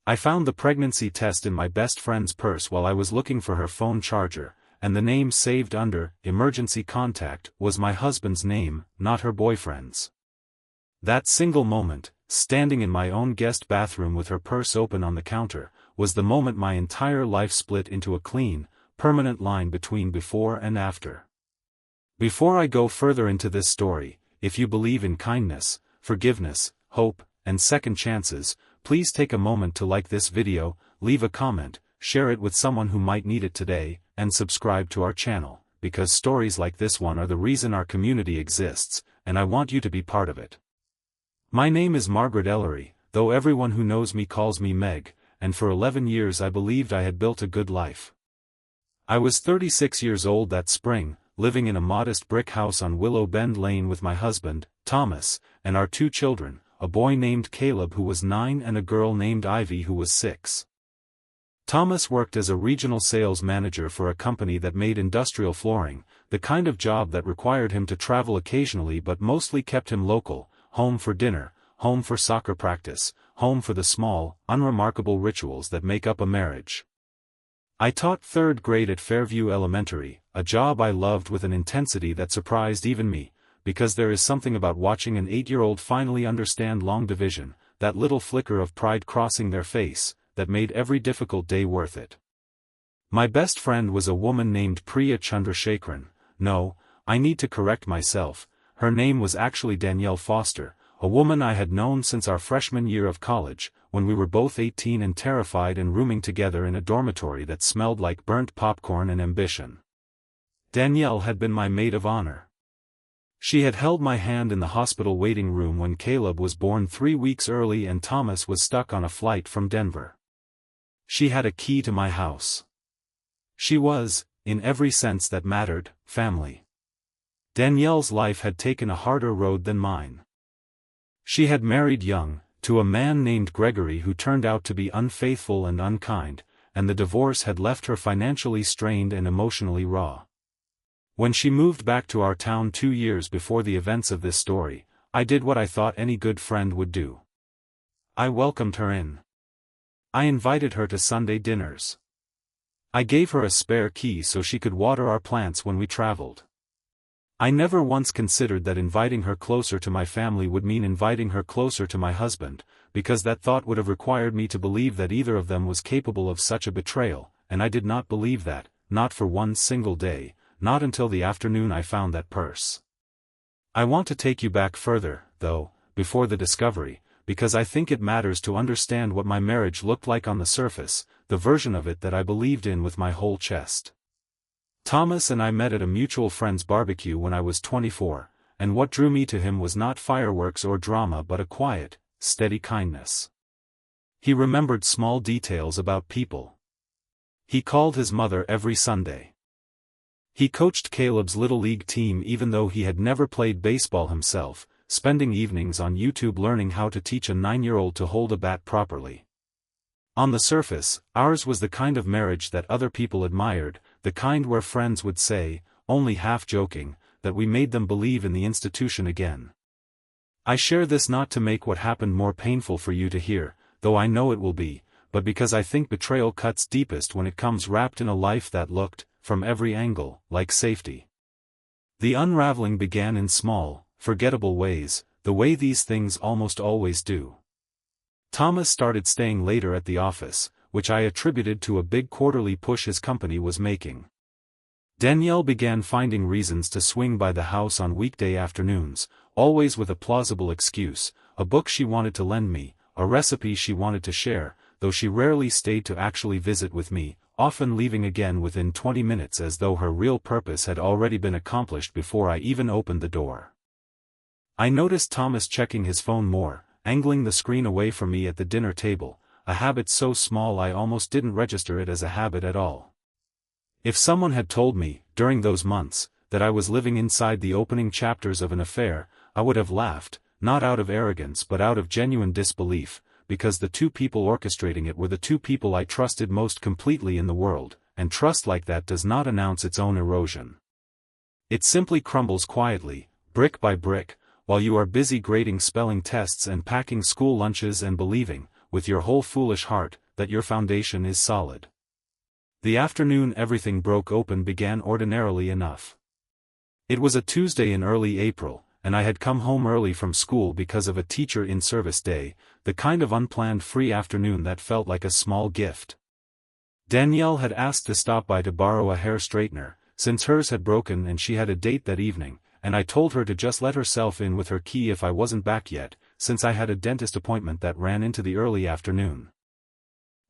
I found the pregnancy test in my best friend's purse while I was looking for her phone charger, and the name saved under emergency contact was my husband's name, not her boyfriend's. That single moment, standing in my own guest bathroom with her purse open on the counter, was the moment my entire life split into a clean, permanent line between before and after. Before I go further into this story, if you believe in kindness, forgiveness, hope, and second chances, please take a moment to like this video, leave a comment, share it with someone who might need it today, and subscribe to our channel, because stories like this one are the reason our community exists, and I want you to be part of it. My name is Margaret Ellery, though everyone who knows me calls me Meg, and for 11 years I believed I had built a good life. I was 36 years old that spring, living in a modest brick house on Willow Bend Lane with my husband, Thomas, and our 2 children, a boy named Caleb who was 9 and a girl named Ivy who was 6. Thomas worked as a regional sales manager for a company that made industrial flooring, the kind of job that required him to travel occasionally but mostly kept him local, home for dinner, home for soccer practice, home for the small, unremarkable rituals that make up a marriage. I taught 3rd grade at Fairview Elementary, a job I loved with an intensity that surprised even me, because there is something about watching an 8-year-old finally understand long division, that little flicker of pride crossing their face, that made every difficult day worth it. My best friend was a woman named Priya Chandrasekharan. No, I need to correct myself, her name was actually Danielle Foster, a woman I had known since our freshman year of college, when we were both 18 and terrified and rooming together in a dormitory that smelled like burnt popcorn and ambition. Danielle had been my maid of honor. She had held my hand in the hospital waiting room when Caleb was born 3 weeks early and Thomas was stuck on a flight from Denver. She had a key to my house. She was, in every sense that mattered, family. Danielle's life had taken a harder road than mine. She had married young, to a man named Gregory who turned out to be unfaithful and unkind, and the divorce had left her financially strained and emotionally raw. When she moved back to our town 2 years before the events of this story, I did what I thought any good friend would do. I welcomed her in. I invited her to Sunday dinners. I gave her a spare key so she could water our plants when we traveled. I never once considered that inviting her closer to my family would mean inviting her closer to my husband, because that thought would have required me to believe that either of them was capable of such a betrayal, and I did not believe that, not for one single day. Not until the afternoon I found that purse. I want to take you back further, though, before the discovery, because I think it matters to understand what my marriage looked like on the surface, the version of it that I believed in with my whole chest. Thomas and I met at a mutual friend's barbecue when I was 24, and what drew me to him was not fireworks or drama but a quiet, steady kindness. He remembered small details about people. He called his mother every Sunday. He coached Caleb's Little League team even though he had never played baseball himself, spending evenings on YouTube learning how to teach a 9-year-old to hold a bat properly. On the surface, ours was the kind of marriage that other people admired, the kind where friends would say, only half joking, that we made them believe in the institution again. I share this not to make what happened more painful for you to hear, though I know it will be, but because I think betrayal cuts deepest when it comes wrapped in a life that looked, from every angle, like safety. The unraveling began in small, forgettable ways, the way these things almost always do. Thomas started staying later at the office, which I attributed to a big quarterly push his company was making. Danielle began finding reasons to swing by the house on weekday afternoons, always with a plausible excuse, a book she wanted to lend me, a recipe she wanted to share, though she rarely stayed to actually visit with me, often leaving again within 20 minutes as though her real purpose had already been accomplished before I even opened the door. I noticed Thomas checking his phone more, angling the screen away from me at the dinner table, a habit so small I almost didn't register it as a habit at all. If someone had told me, during those months, that I was living inside the opening chapters of an affair, I would have laughed, not out of arrogance but out of genuine disbelief, because the 2 people orchestrating it were the 2 people I trusted most completely in the world, and trust like that does not announce its own erosion. It simply crumbles quietly, brick by brick, while you are busy grading spelling tests and packing school lunches and believing, with your whole foolish heart, that your foundation is solid. The afternoon everything broke open began ordinarily enough. It was a Tuesday in early April, and I had come home early from school because of a teacher in service day, the kind of unplanned free afternoon that felt like a small gift. Danielle had asked to stop by to borrow a hair straightener, since hers had broken and she had a date that evening, and I told her to just let herself in with her key if I wasn't back yet, since I had a dentist appointment that ran into the early afternoon.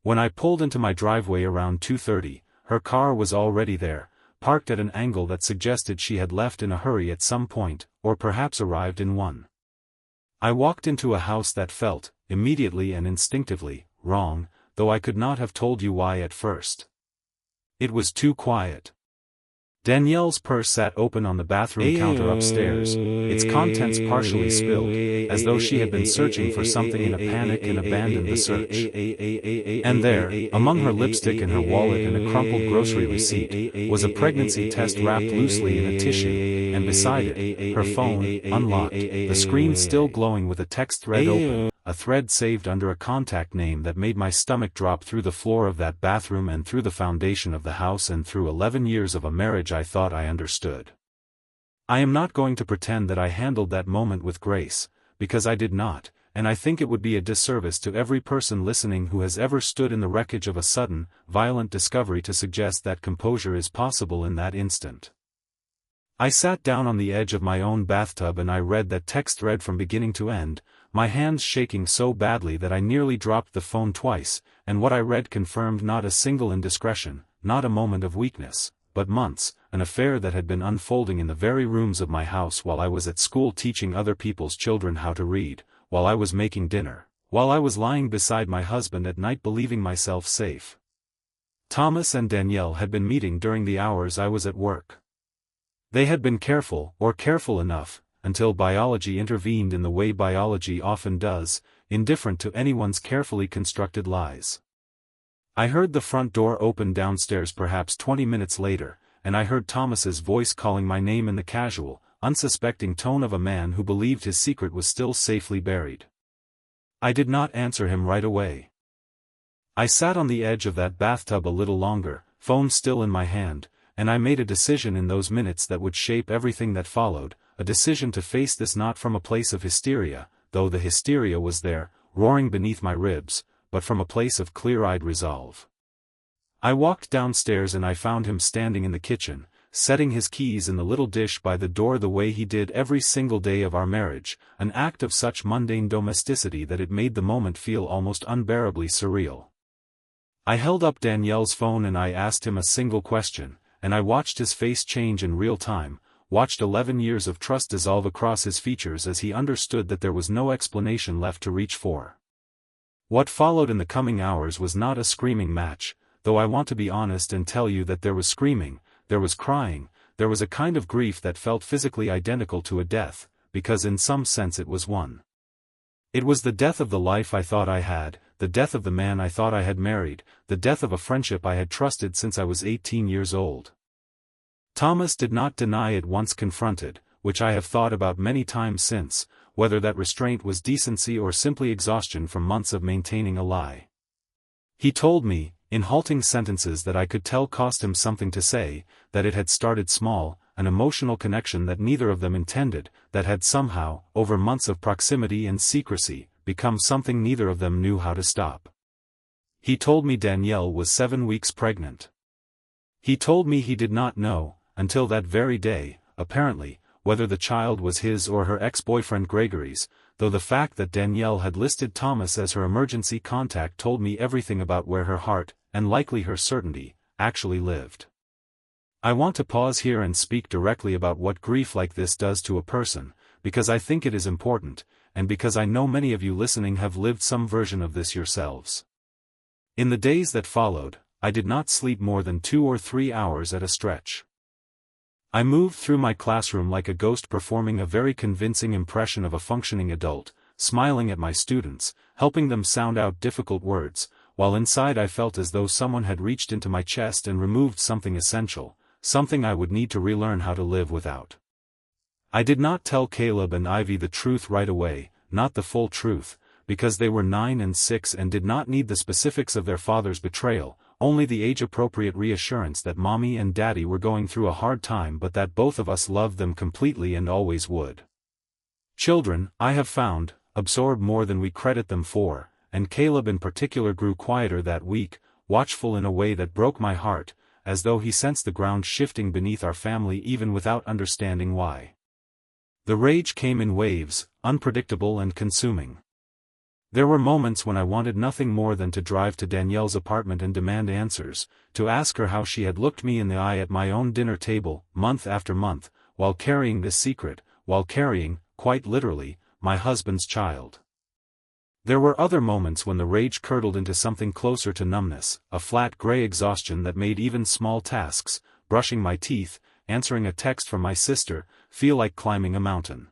When I pulled into my driveway around 2:30, her car was already there, parked at an angle that suggested she had left in a hurry at some point, or perhaps arrived in one. I walked into a house that felt, immediately and instinctively, wrong, though I could not have told you why at first. It was too quiet. Danielle's purse sat open on the bathroom counter upstairs, its contents partially spilled, as though she had been searching for something in a panic and abandoned the search. And there, among her lipstick and her wallet and a crumpled grocery receipt, was a pregnancy test wrapped loosely in a tissue, and beside it, her phone, unlocked, the screen still glowing with a text thread open, a thread saved under a contact name that made my stomach drop through the floor of that bathroom and through the foundation of the house and through 11 years of a marriage I thought I understood. I am not going to pretend that I handled that moment with grace, because I did not, and I think it would be a disservice to every person listening who has ever stood in the wreckage of a sudden, violent discovery to suggest that composure is possible in that instant. I sat down on the edge of my own bathtub and I read that text thread from beginning to end, my hands shaking so badly that I nearly dropped the phone twice, and what I read confirmed not a single indiscretion, not a moment of weakness, but months, an affair that had been unfolding in the very rooms of my house while I was at school teaching other people's children how to read, while I was making dinner, while I was lying beside my husband at night believing myself safe. Thomas and Danielle had been meeting during the hours I was at work. They had been careful, or careful enough, until biology intervened in the way biology often does, indifferent to anyone's carefully constructed lies. I heard the front door open downstairs perhaps 20 minutes later, and I heard Thomas's voice calling my name in the casual, unsuspecting tone of a man who believed his secret was still safely buried. I did not answer him right away. I sat on the edge of that bathtub a little longer, phone still in my hand, and I made a decision in those minutes that would shape everything that followed, a decision to face this not from a place of hysteria, though the hysteria was there, roaring beneath my ribs, but from a place of clear-eyed resolve. I walked downstairs and I found him standing in the kitchen, setting his keys in the little dish by the door the way he did every single day of our marriage, an act of such mundane domesticity that it made the moment feel almost unbearably surreal. I held up Danielle's phone and I asked him a single question, and I watched his face change in real time, watched 11 years of trust dissolve across his features as he understood that there was no explanation left to reach for. What followed in the coming hours was not a screaming match, though I want to be honest and tell you that there was screaming, there was crying, there was a kind of grief that felt physically identical to a death, because in some sense it was one. It was the death of the life I thought I had, the death of the man I thought I had married, the death of a friendship I had trusted since I was 18 years old. Thomas did not deny it once confronted, which I have thought about many times since, whether that restraint was decency or simply exhaustion from months of maintaining a lie. He told me, in halting sentences that I could tell cost him something to say, that it had started small, an emotional connection that neither of them intended, that had somehow, over months of proximity and secrecy, become something neither of them knew how to stop. He told me Danielle was 7 weeks pregnant. He told me he did not know, until that very day, apparently, whether the child was his or her ex-boyfriend Gregory's, though the fact that Danielle had listed Thomas as her emergency contact told me everything about where her heart, and likely her certainty, actually lived. I want to pause here and speak directly about what grief like this does to a person, because I think it is important, and because I know many of you listening have lived some version of this yourselves. In the days that followed, I did not sleep more than 2 or 3 hours at a stretch. I moved through my classroom like a ghost performing a very convincing impression of a functioning adult, smiling at my students, helping them sound out difficult words, while inside I felt as though someone had reached into my chest and removed something essential, something I would need to relearn how to live without. I did not tell Caleb and Ivy the truth right away, not the full truth, because they were 9 and 6 and did not need the specifics of their father's betrayal, only the age-appropriate reassurance that mommy and daddy were going through a hard time but that both of us loved them completely and always would. Children, I have found, absorb more than we credit them for, and Caleb in particular grew quieter that week, watchful in a way that broke my heart, as though he sensed the ground shifting beneath our family even without understanding why. The rage came in waves, unpredictable and consuming. There were moments when I wanted nothing more than to drive to Danielle's apartment and demand answers, to ask her how she had looked me in the eye at my own dinner table, month after month, while carrying this secret, while carrying, quite literally, my husband's child. There were other moments when the rage curdled into something closer to numbness, a flat gray exhaustion that made even small tasks, brushing my teeth, answering a text from my sister, feel like climbing a mountain.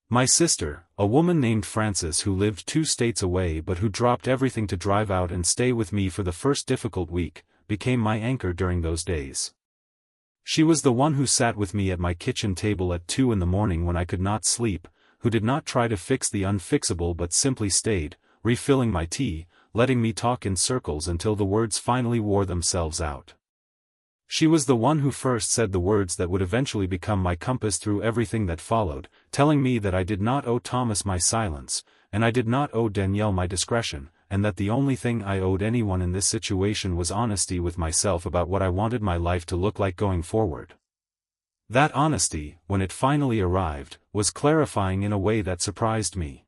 My sister, a woman named Frances who lived 2 states away but who dropped everything to drive out and stay with me for the first difficult week, became my anchor during those days. She was the one who sat with me at my kitchen table at 2 in the morning when I could not sleep, who did not try to fix the unfixable but simply stayed, refilling my tea, letting me talk in circles until the words finally wore themselves out. She was the one who first said the words that would eventually become my compass through everything that followed, telling me that I did not owe Thomas my silence, and I did not owe Danielle my discretion, and that the only thing I owed anyone in this situation was honesty with myself about what I wanted my life to look like going forward. That honesty, when it finally arrived, was clarifying in a way that surprised me.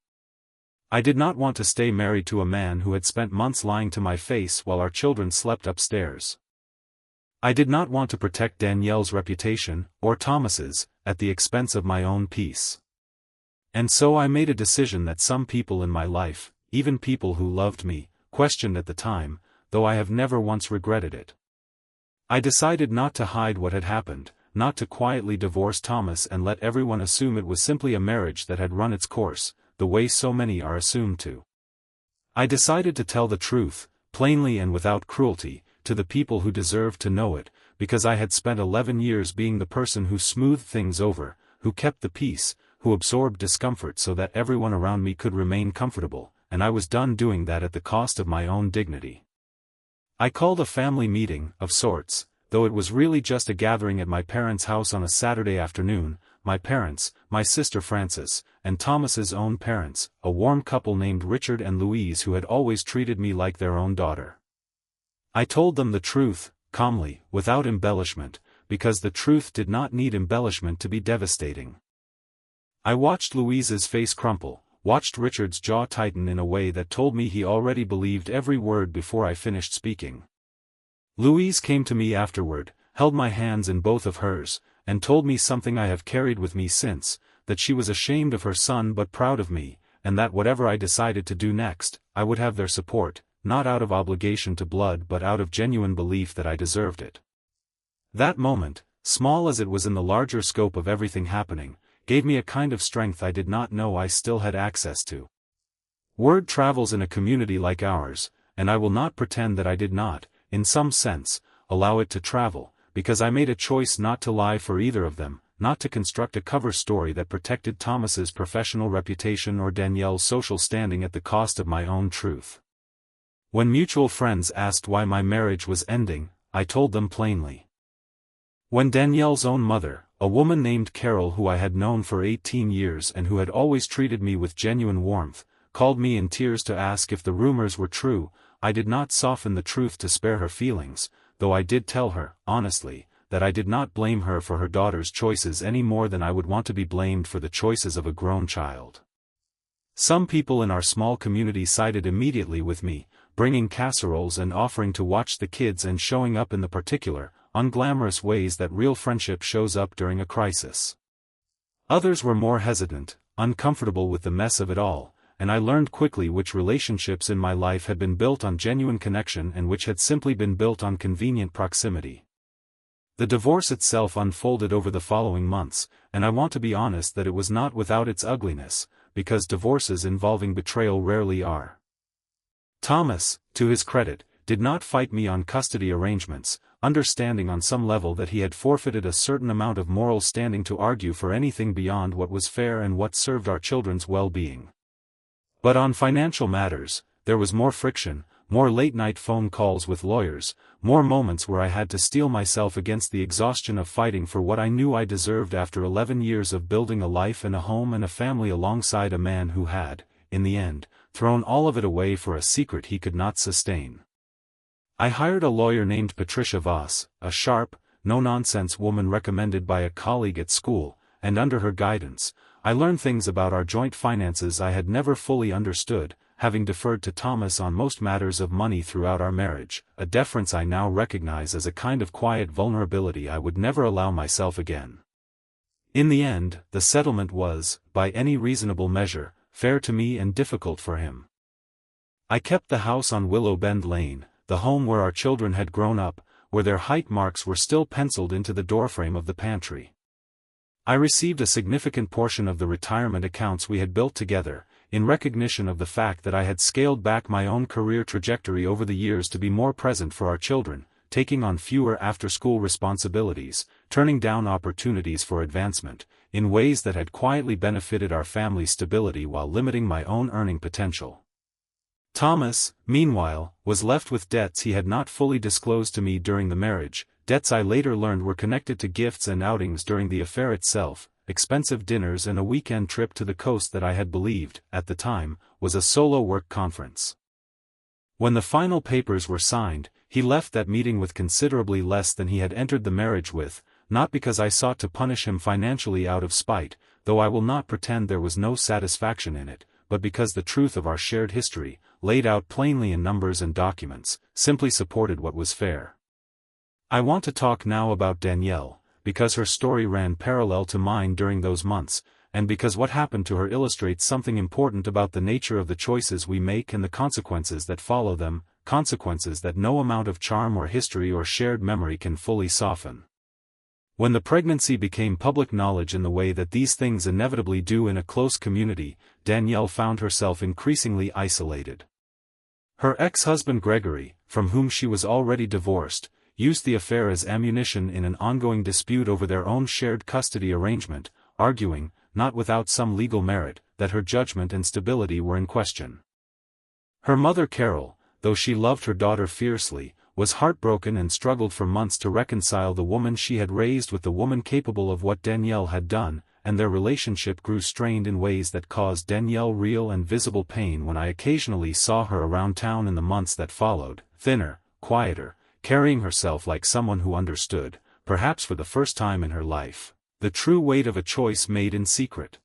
I did not want to stay married to a man who had spent months lying to my face while our children slept upstairs. I did not want to protect Danielle's reputation, or Thomas's, at the expense of my own peace. And so I made a decision that some people in my life, even people who loved me, questioned at the time, though I have never once regretted it. I decided not to hide what had happened, not to quietly divorce Thomas and let everyone assume it was simply a marriage that had run its course, the way so many are assumed to. I decided to tell the truth, plainly and without cruelty, to the people who deserved to know it, because I had spent 11 years being the person who smoothed things over, who kept the peace, who absorbed discomfort so that everyone around me could remain comfortable, and I was done doing that at the cost of my own dignity. I called a family meeting, of sorts, though it was really just a gathering at my parents' house on a Saturday afternoon, my parents, my sister Frances, and Thomas's own parents, a warm couple named Richard and Louise who had always treated me like their own daughter. I told them the truth, calmly, without embellishment, because the truth did not need embellishment to be devastating. I watched Louise's face crumple, watched Richard's jaw tighten in a way that told me he already believed every word before I finished speaking. Louise came to me afterward, held my hands in both of hers, and told me something I have carried with me since, that she was ashamed of her son but proud of me, and that whatever I decided to do next, I would have their support, not out of obligation to blood but out of genuine belief that I deserved it. That moment, small as it was in the larger scope of everything happening, gave me a kind of strength I did not know I still had access to. Word travels in a community like ours, and I will not pretend that I did not, in some sense, allow it to travel, because I made a choice not to lie for either of them, not to construct a cover story that protected Thomas's professional reputation or Danielle's social standing at the cost of my own truth. When mutual friends asked why my marriage was ending, I told them plainly. When Danielle's own mother, a woman named Carol who I had known for 18 years and who had always treated me with genuine warmth, called me in tears to ask if the rumors were true, I did not soften the truth to spare her feelings, though I did tell her, honestly, that I did not blame her for her daughter's choices any more than I would want to be blamed for the choices of a grown child. Some people in our small community sided immediately with me, bringing casseroles and offering to watch the kids and showing up in the particular, unglamorous ways that real friendship shows up during a crisis. Others were more hesitant, uncomfortable with the mess of it all, and I learned quickly which relationships in my life had been built on genuine connection and which had simply been built on convenient proximity. The divorce itself unfolded over the following months, and I want to be honest that it was not without its ugliness, because divorces involving betrayal rarely are. Thomas, to his credit, did not fight me on custody arrangements, understanding on some level that he had forfeited a certain amount of moral standing to argue for anything beyond what was fair and what served our children's well-being. But on financial matters, there was more friction, more late-night phone calls with lawyers, more moments where I had to steel myself against the exhaustion of fighting for what I knew I deserved after 11 years of building a life and a home and a family alongside a man who had, in the end, thrown all of it away for a secret he could not sustain. I hired a lawyer named Patricia Voss, a sharp, no-nonsense woman recommended by a colleague at school, and under her guidance, I learned things about our joint finances I had never fully understood, having deferred to Thomas on most matters of money throughout our marriage, a deference I now recognize as a kind of quiet vulnerability I would never allow myself again. In the end, the settlement was, by any reasonable measure, fair to me and difficult for him. I kept the house on Willow Bend Lane, the home where our children had grown up, where their height marks were still penciled into the doorframe of the pantry. I received a significant portion of the retirement accounts we had built together, in recognition of the fact that I had scaled back my own career trajectory over the years to be more present for our children, taking on fewer after-school responsibilities, turning down opportunities for advancement, in ways that had quietly benefited our family's stability while limiting my own earning potential. Thomas, meanwhile, was left with debts he had not fully disclosed to me during the marriage, debts I later learned were connected to gifts and outings during the affair itself, expensive dinners and a weekend trip to the coast that I had believed, at the time, was a solo work conference. When the final papers were signed, he left that meeting with considerably less than he had entered the marriage with, not because I sought to punish him financially out of spite, though I will not pretend there was no satisfaction in it, but because the truth of our shared history, laid out plainly in numbers and documents, simply supported what was fair. I want to talk now about Danielle, because her story ran parallel to mine during those months, and because what happened to her illustrates something important about the nature of the choices we make and the consequences that follow them, consequences that no amount of charm or history or shared memory can fully soften. When the pregnancy became public knowledge in the way that these things inevitably do in a close community, Danielle found herself increasingly isolated. Her ex-husband Gregory, from whom she was already divorced, used the affair as ammunition in an ongoing dispute over their own shared custody arrangement, arguing, not without some legal merit, that her judgment and stability were in question. Her mother Carol, though she loved her daughter fiercely, was heartbroken and struggled for months to reconcile the woman she had raised with the woman capable of what Danielle had done, and their relationship grew strained in ways that caused Danielle real and visible pain when I occasionally saw her around town in the months that followed, thinner, quieter, carrying herself like someone who understood, perhaps for the first time in her life, the true weight of a choice made in secret.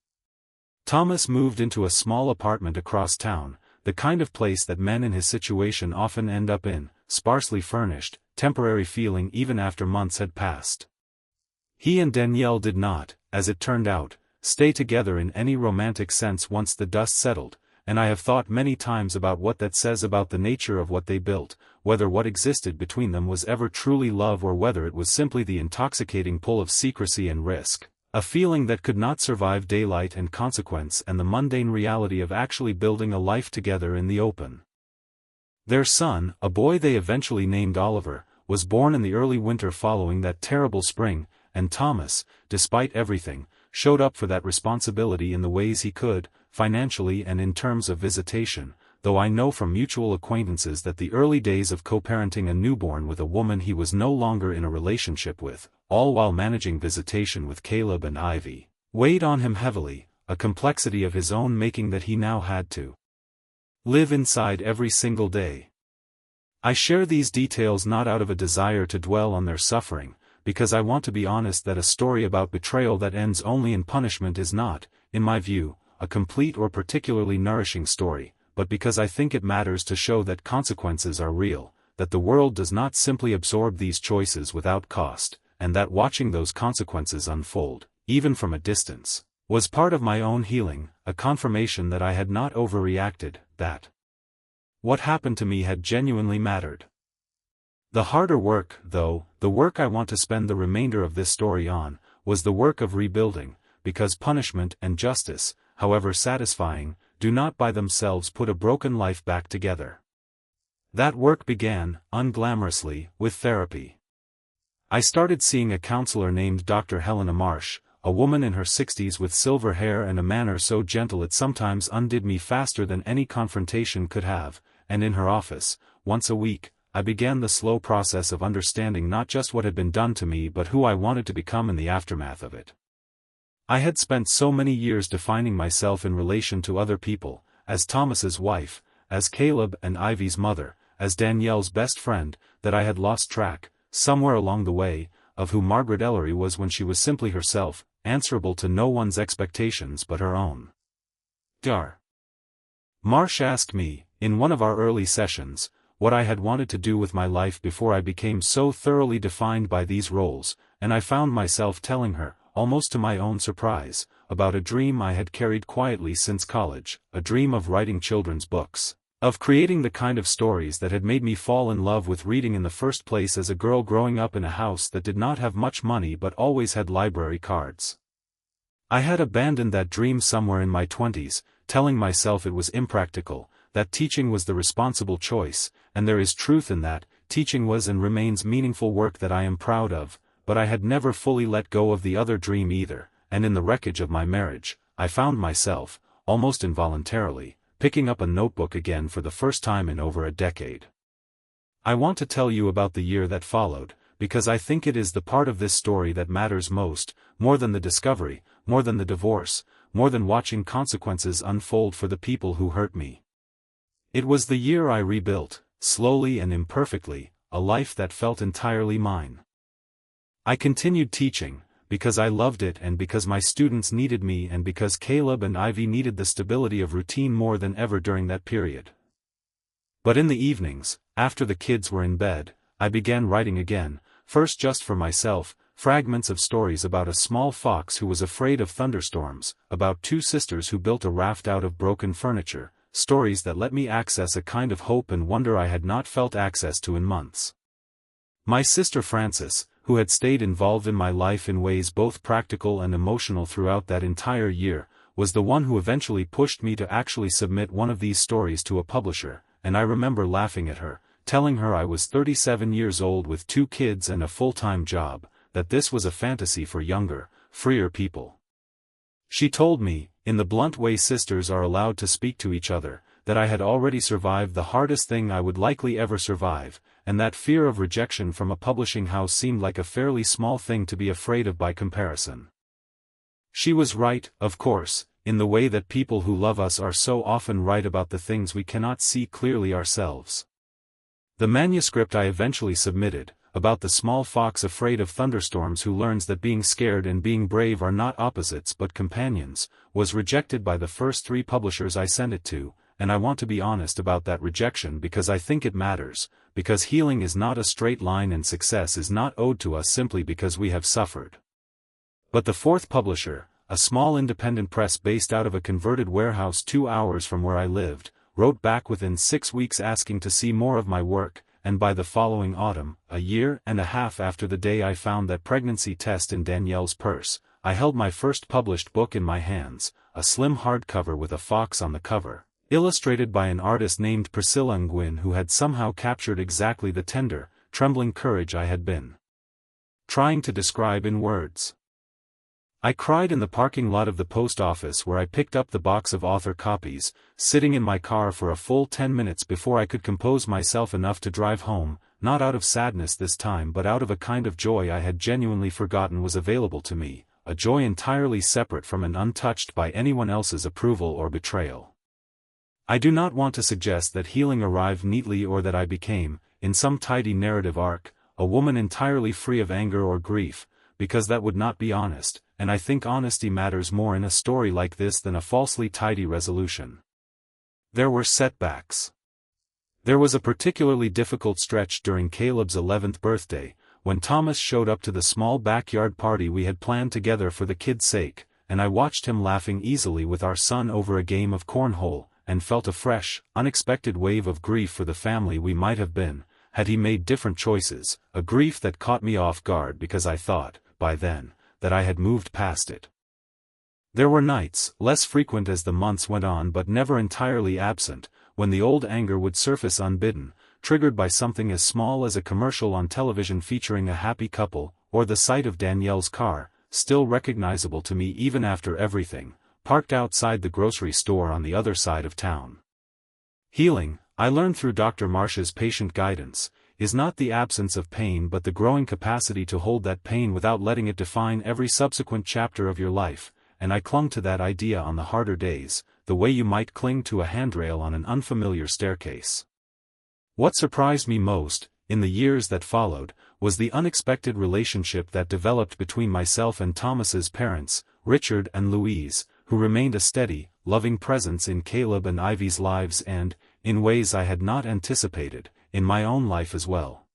Thomas moved into a small apartment across town, the kind of place that men in his situation often end up in, sparsely furnished, temporary feeling even after months had passed. He and Danielle did not, as it turned out, stay together in any romantic sense once the dust settled, and I have thought many times about what that says about the nature of what they built, whether what existed between them was ever truly love or whether it was simply the intoxicating pull of secrecy and risk, a feeling that could not survive daylight and consequence and the mundane reality of actually building a life together in the open. Their son, a boy they eventually named Oliver, was born in the early winter following that terrible spring, and Thomas, despite everything, showed up for that responsibility in the ways he could, financially and in terms of visitation, though I know from mutual acquaintances that the early days of co-parenting a newborn with a woman he was no longer in a relationship with, all while managing visitation with Caleb and Ivy, weighed on him heavily, a complexity of his own making that he now had to live inside every single day. I share these details not out of a desire to dwell on their suffering, because I want to be honest that a story about betrayal that ends only in punishment is not, in my view, a complete or particularly nourishing story, but because I think it matters to show that consequences are real, that the world does not simply absorb these choices without cost, and that watching those consequences unfold, even from a distance, was part of my own healing, a confirmation that I had not overreacted, that what happened to me had genuinely mattered. The harder work, though, the work I want to spend the remainder of this story on, was the work of rebuilding, because punishment and justice, however satisfying, do not by themselves put a broken life back together. That work began, unglamorously, with therapy. I started seeing a counselor named Dr. Helena Marsh, a woman in her 60s with silver hair and a manner so gentle it sometimes undid me faster than any confrontation could have, and in her office, once a week, I began the slow process of understanding not just what had been done to me but who I wanted to become in the aftermath of it. I had spent so many years defining myself in relation to other people, as Thomas's wife, as Caleb and Ivy's mother, as Danielle's best friend, that I had lost track, somewhere along the way, of who Margaret Ellery was when she was simply herself, answerable to no one's expectations but her own. Marsh asked me, in one of our early sessions, what I had wanted to do with my life before I became so thoroughly defined by these roles, and I found myself telling her, almost to my own surprise, about a dream I had carried quietly since college, a dream of writing children's books, of creating the kind of stories that had made me fall in love with reading in the first place as a girl growing up in a house that did not have much money but always had library cards. I had abandoned that dream somewhere in my 20s, telling myself it was impractical, that teaching was the responsible choice, and there is truth in that. Teaching was and remains meaningful work that I am proud of, but I had never fully let go of the other dream either, and in the wreckage of my marriage, I found myself, almost involuntarily, picking up a notebook again for the first time in over a decade. I want to tell you about the year that followed, because I think it is the part of this story that matters most, more than the discovery, more than the divorce, more than watching consequences unfold for the people who hurt me. It was the year I rebuilt, slowly and imperfectly, a life that felt entirely mine. I continued teaching, because I loved it and because my students needed me and because Caleb and Ivy needed the stability of routine more than ever during that period. But in the evenings, after the kids were in bed, I began writing again, first just for myself, fragments of stories about a small fox who was afraid of thunderstorms, about two sisters who built a raft out of broken furniture, stories that let me access a kind of hope and wonder I had not felt access to in months. My sister Frances, who had stayed involved in my life in ways both practical and emotional throughout that entire year, was the one who eventually pushed me to actually submit one of these stories to a publisher, and I remember laughing at her, telling her I was 37 years old with 2 kids and a full-time job, that this was a fantasy for younger, freer people. She told me, in the blunt way sisters are allowed to speak to each other, that I had already survived the hardest thing I would likely ever survive, and that fear of rejection from a publishing house seemed like a fairly small thing to be afraid of by comparison. She was right, of course, in the way that people who love us are so often right about the things we cannot see clearly ourselves. The manuscript I eventually submitted, about the small fox afraid of thunderstorms who learns that being scared and being brave are not opposites but companions, was rejected by the first 3 publishers I sent it to, and I want to be honest about that rejection because I think it matters, because healing is not a straight line and success is not owed to us simply because we have suffered. But the 4th publisher, a small independent press based out of a converted warehouse 2 hours from where I lived, wrote back within 6 weeks asking to see more of my work, and by the following autumn, a year and a half after the day I found that pregnancy test in Danielle's purse, I held my first published book in my hands, a slim hardcover with a fox on the cover, illustrated by an artist named Priscilla Nguyen who had somehow captured exactly the tender, trembling courage I had been trying to describe in words. I cried in the parking lot of the post office where I picked up the box of author copies, sitting in my car for a full 10 minutes before I could compose myself enough to drive home, not out of sadness this time but out of a kind of joy I had genuinely forgotten was available to me, a joy entirely separate from and untouched by anyone else's approval or betrayal. I do not want to suggest that healing arrived neatly or that I became, in some tidy narrative arc, a woman entirely free of anger or grief, because that would not be honest, and I think honesty matters more in a story like this than a falsely tidy resolution. There were setbacks. There was a particularly difficult stretch during Caleb's 11th birthday, when Thomas showed up to the small backyard party we had planned together for the kids' sake, and I watched him laughing easily with our son over a game of cornhole, and felt a fresh, unexpected wave of grief for the family we might have been, had he made different choices, a grief that caught me off guard because I thought, by then, that I had moved past it. There were nights, less frequent as the months went on but never entirely absent, when the old anger would surface unbidden, triggered by something as small as a commercial on television featuring a happy couple, or the sight of Danielle's car, still recognizable to me even after everything, parked outside the grocery store on the other side of town. Healing, I learned through Dr. Marsh's patient guidance, is not the absence of pain but the growing capacity to hold that pain without letting it define every subsequent chapter of your life, and I clung to that idea on the harder days, the way you might cling to a handrail on an unfamiliar staircase. What surprised me most, in the years that followed, was the unexpected relationship that developed between myself and Thomas's parents, Richard and Louise, who remained a steady, loving presence in Caleb and Ivy's lives and, in ways I had not anticipated, in my own life as well.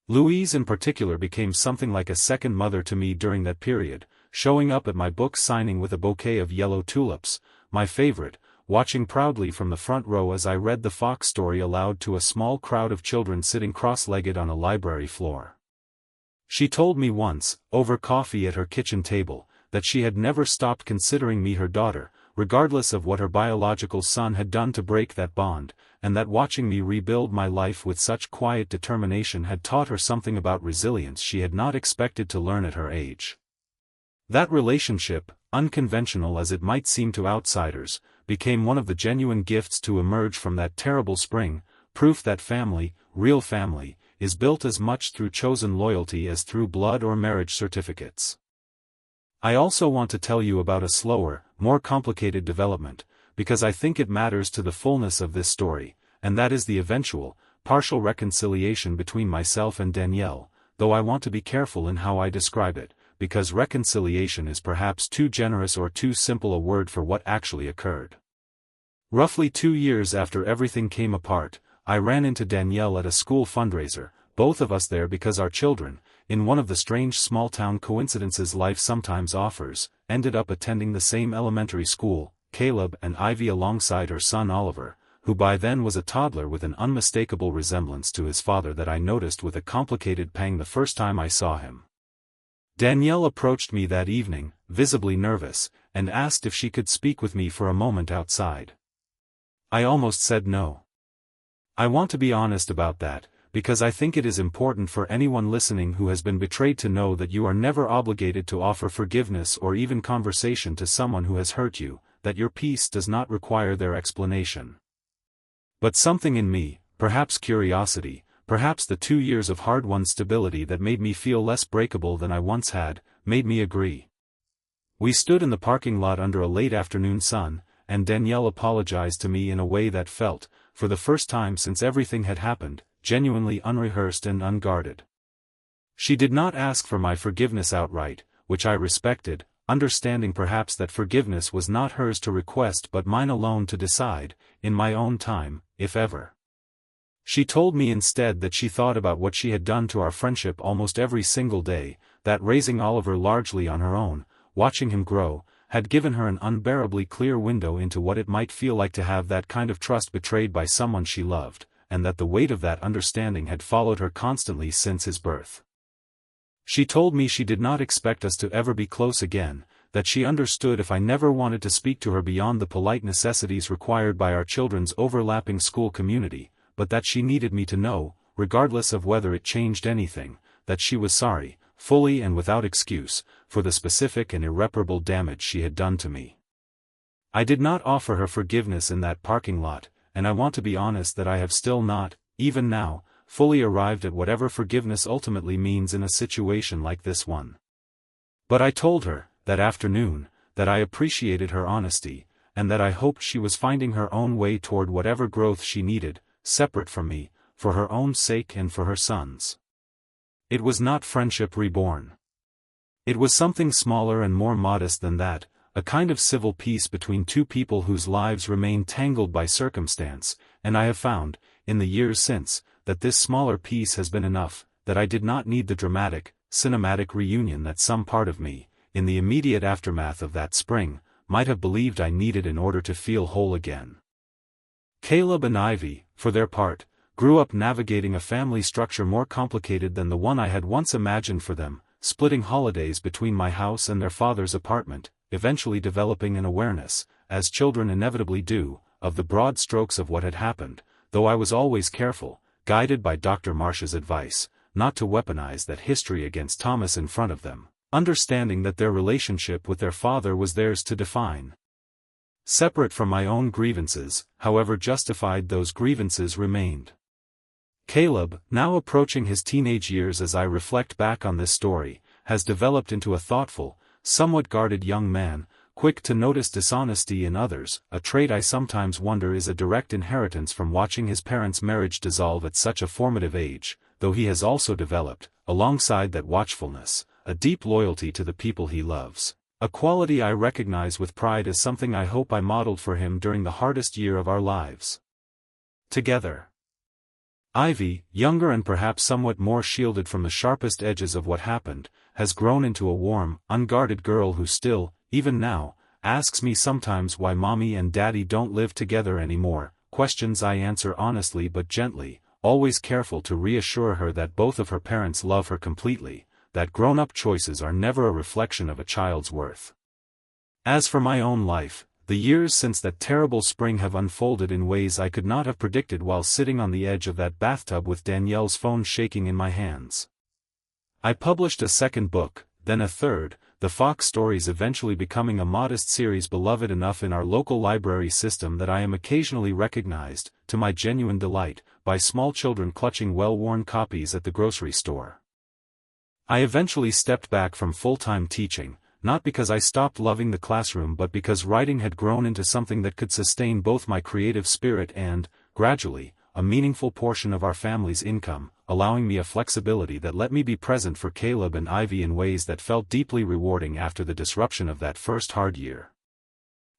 Louise in particular became something like a second mother to me during that period, showing up at my book signing with a bouquet of yellow tulips, my favorite, watching proudly from the front row as I read the Fox story aloud to a small crowd of children sitting cross-legged on a library floor. She told me once, over coffee at her kitchen table, that she had never stopped considering me her daughter, regardless of what her biological son had done to break that bond, and that watching me rebuild my life with such quiet determination had taught her something about resilience she had not expected to learn at her age. That relationship, unconventional as it might seem to outsiders, became one of the genuine gifts to emerge from that terrible spring, proof that family, real family, is built as much through chosen loyalty as through blood or marriage certificates. I also want to tell you about a slower, more complicated development, because I think it matters to the fullness of this story, and that is the eventual, partial reconciliation between myself and Danielle, though I want to be careful in how I describe it, because reconciliation is perhaps too generous or too simple a word for what actually occurred. Roughly 2 years after everything came apart, I ran into Danielle at a school fundraiser, both of us there because our children, in one of the strange small-town coincidences life sometimes offers, ended up attending the same elementary school, Caleb and Ivy alongside her son Oliver, who by then was a toddler with an unmistakable resemblance to his father that I noticed with a complicated pang the first time I saw him. Danielle approached me that evening, visibly nervous, and asked if she could speak with me for a moment outside. I almost said no. I want to be honest about that, because I think it is important for anyone listening who has been betrayed to know that you are never obligated to offer forgiveness or even conversation to someone who has hurt you, that your peace does not require their explanation. But something in me, perhaps curiosity, perhaps the 2 years of hard-won stability that made me feel less breakable than I once had, made me agree. We stood in the parking lot under a late afternoon sun, and Danielle apologized to me in a way that felt, for the first time since everything had happened, genuinely unrehearsed and unguarded. She did not ask for my forgiveness outright, which I respected, understanding perhaps that forgiveness was not hers to request but mine alone to decide, in my own time, if ever. She told me instead that she thought about what she had done to our friendship almost every single day, that raising Oliver largely on her own, watching him grow, had given her an unbearably clear window into what it might feel like to have that kind of trust betrayed by someone she loved, and that the weight of that understanding had followed her constantly since his birth. She told me she did not expect us to ever be close again, that she understood if I never wanted to speak to her beyond the polite necessities required by our children's overlapping school community, but that she needed me to know, regardless of whether it changed anything, that she was sorry, fully and without excuse, for the specific and irreparable damage she had done to me. I did not offer her forgiveness in that parking lot, and I want to be honest that I have still not, even now, fully arrived at whatever forgiveness ultimately means in a situation like this one. But I told her, that afternoon, that I appreciated her honesty, and that I hoped she was finding her own way toward whatever growth she needed, separate from me, for her own sake and for her son's. It was not friendship reborn. It was something smaller and more modest than that, a kind of civil peace between two people whose lives remain tangled by circumstance, and I have found, in the years since, that this smaller peace has been enough, that I did not need the dramatic, cinematic reunion that some part of me, in the immediate aftermath of that spring, might have believed I needed in order to feel whole again. Caleb and Ivy, for their part, grew up navigating a family structure more complicated than the one I had once imagined for them, splitting holidays between my house and their father's apartment, eventually developing an awareness, as children inevitably do, of the broad strokes of what had happened, though I was always careful, guided by Dr. Marsh's advice, not to weaponize that history against Thomas in front of them, understanding that their relationship with their father was theirs to define. Separate from my own grievances, however justified those grievances remained. Caleb, now approaching his teenage years as I reflect back on this story, has developed into a thoughtful, somewhat guarded young man, quick to notice dishonesty in others, a trait I sometimes wonder is a direct inheritance from watching his parents' marriage dissolve at such a formative age, though he has also developed, alongside that watchfulness, a deep loyalty to the people he loves, a quality I recognize with pride as something I hope I modeled for him during the hardest year of our lives together. Ivy, younger and perhaps somewhat more shielded from the sharpest edges of what happened, has grown into a warm, unguarded girl who still, even now, asks me sometimes why mommy and daddy don't live together anymore, questions I answer honestly but gently, always careful to reassure her that both of her parents love her completely, that grown-up choices are never a reflection of a child's worth. As for my own life, the years since that terrible spring have unfolded in ways I could not have predicted while sitting on the edge of that bathtub with Danielle's phone shaking in my hands. I published a second book, then a third, the Fox stories eventually becoming a modest series beloved enough in our local library system that I am occasionally recognized, to my genuine delight, by small children clutching well-worn copies at the grocery store. I eventually stepped back from full-time teaching, not because I stopped loving the classroom but because writing had grown into something that could sustain both my creative spirit and, gradually, a meaningful portion of our family's income, allowing me a flexibility that let me be present for Caleb and Ivy in ways that felt deeply rewarding after the disruption of that first hard year.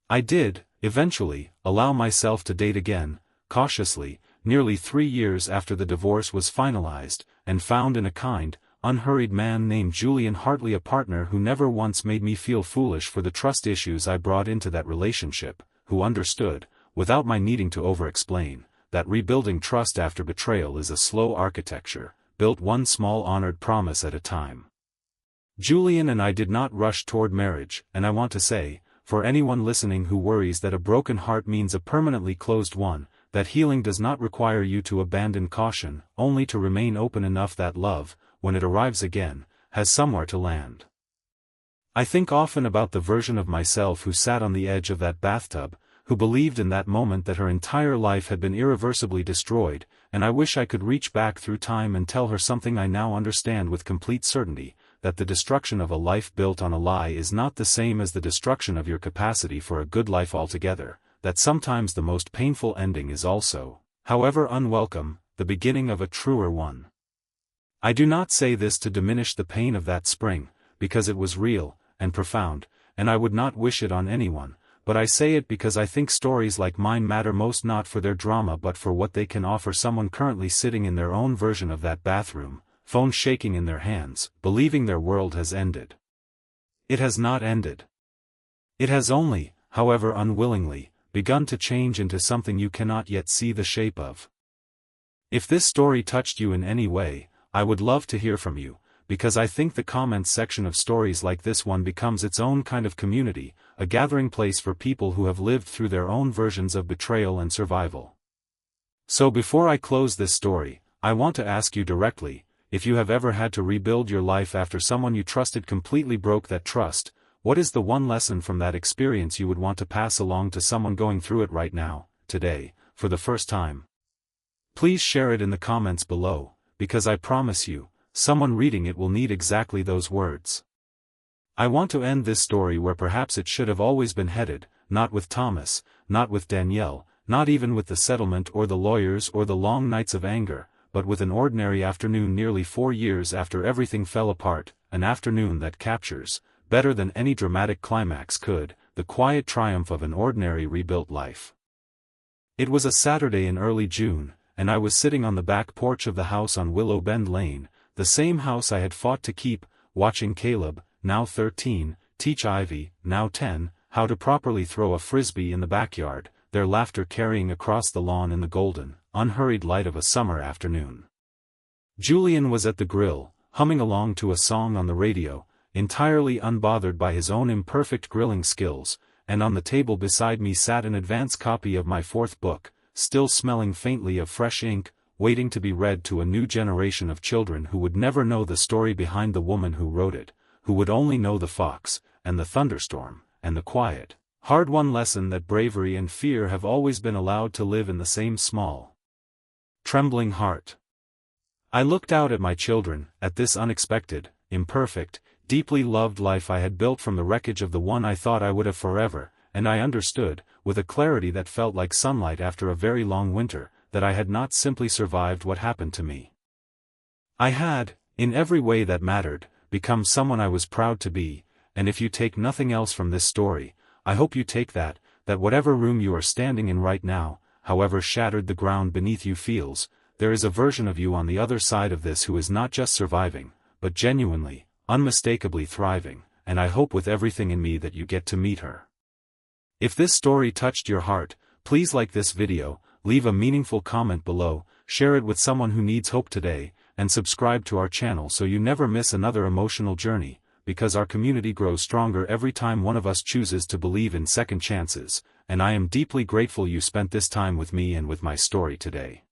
I did, eventually, allow myself to date again, cautiously, nearly 3 years after the divorce was finalized, and found in a kind, unhurried man named Julian Hartley a partner who never once made me feel foolish for the trust issues I brought into that relationship, who understood, without my needing to over-explain, that rebuilding trust after betrayal is a slow architecture, built one small honored promise at a time. Julian and I did not rush toward marriage, and I want to say, for anyone listening who worries that a broken heart means a permanently closed one, that healing does not require you to abandon caution, only to remain open enough that love, when it arrives again, has somewhere to land. I think often about the version of myself who sat on the edge of that bathtub, who believed in that moment that her entire life had been irreversibly destroyed, and I wish I could reach back through time and tell her something I now understand with complete certainty, that the destruction of a life built on a lie is not the same as the destruction of your capacity for a good life altogether, that sometimes the most painful ending is also, however unwelcome, the beginning of a truer one. I do not say this to diminish the pain of that spring, because it was real, and profound, and I would not wish it on anyone, but I say it because I think stories like mine matter most not for their drama but for what they can offer someone currently sitting in their own version of that bathroom, phone shaking in their hands, believing their world has ended. It has not ended. It has only, however unwillingly, begun to change into something you cannot yet see the shape of. If this story touched you in any way, I would love to hear from you, because I think the comments section of stories like this one becomes its own kind of community, a gathering place for people who have lived through their own versions of betrayal and survival. So before I close this story, I want to ask you directly, if you have ever had to rebuild your life after someone you trusted completely broke that trust, what is the one lesson from that experience you would want to pass along to someone going through it right now, today, for the first time? Please share it in the comments below, because I promise you, someone reading it will need exactly those words. I want to end this story where perhaps it should have always been headed, not with Thomas, not with Danielle, not even with the settlement or the lawyers or the long nights of anger, but with an ordinary afternoon nearly 4 years after everything fell apart, an afternoon that captures, better than any dramatic climax could, the quiet triumph of an ordinary rebuilt life. It was a Saturday in early June, and I was sitting on the back porch of the house on Willow Bend Lane, the same house I had fought to keep, watching Caleb, now 13, teach Ivy, now 10, how to properly throw a frisbee in the backyard, their laughter carrying across the lawn in the golden, unhurried light of a summer afternoon. Julian was at the grill, humming along to a song on the radio, entirely unbothered by his own imperfect grilling skills, and on the table beside me sat an advance copy of my 4th book, still smelling faintly of fresh ink, waiting to be read to a new generation of children who would never know the story behind the woman who wrote it, who would only know the fox, and the thunderstorm, and the quiet, hard-won lesson that bravery and fear have always been allowed to live in the same small, trembling heart. I looked out at my children, at this unexpected, imperfect, deeply loved life I had built from the wreckage of the one I thought I would have forever, and I understood, with a clarity that felt like sunlight after a very long winter, that I had not simply survived what happened to me. I had, in every way that mattered, become someone I was proud to be, and if you take nothing else from this story, I hope you take that whatever room you are standing in right now, however shattered the ground beneath you feels, there is a version of you on the other side of this who is not just surviving, but genuinely, unmistakably thriving, and I hope with everything in me that you get to meet her. If this story touched your heart, please like this video, leave a meaningful comment below, share it with someone who needs hope today, and subscribe to our channel so you never miss another emotional journey, because our community grows stronger every time one of us chooses to believe in second chances, and I am deeply grateful you spent this time with me and with my story today.